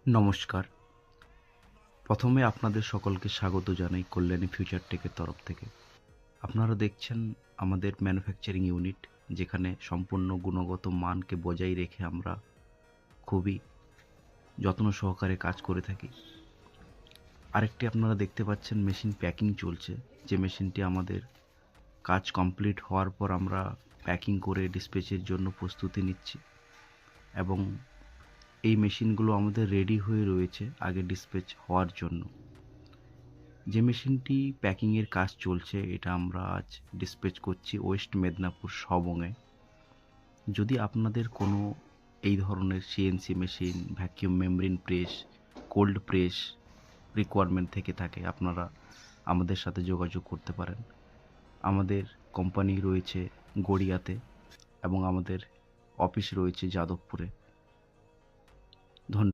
নমস্কার। প্রথমে আপনাদের সকলকে স্বাগত জানাই কল্যাণী ফিউচার টেকের তরফ থেকে। আপনারা দেখছেন আমাদের ম্যানুফ্যাকচারিং ইউনিট, যেখানে সম্পূর্ণ গুণগত মানকে বজায় রেখে আমরা খুবই যত্ন সহকারে কাজ করে থাকি। আরেকটি আপনারা দেখতে পাচ্ছেন মেশিন প্যাকিং চলছে, যে মেশিনটি আমাদের কাজ কমপ্লিট হওয়ার পর আমরা প্যাকিং করে ডিসপ্যাচের জন্য প্রস্তুতি নিচ্ছি, এবং এই মেশিনগুলো আমাদের রেডি হয়ে রয়েছে আগে ডিসপ্যাচ হওয়ার জন্য। যে মেশিনটি প্যাকিংয়ের কাজ চলছে, এটা আমরা আজ ডিসপ্যাচ করছি ওয়েস্ট মেদিনীপুর সবংয়ে। যদি আপনাদের কোনো এই ধরনের CNC machine, vacuum membrane press, cold press requirement থেকে থাকে, আপনারা আমাদের সাথে যোগাযোগ করতে পারেন। আমাদের কোম্পানি রয়েছে গড়িয়াতে এবং আমাদের অফিস রয়েছে যাদবপুরে। ধন্যবাদ।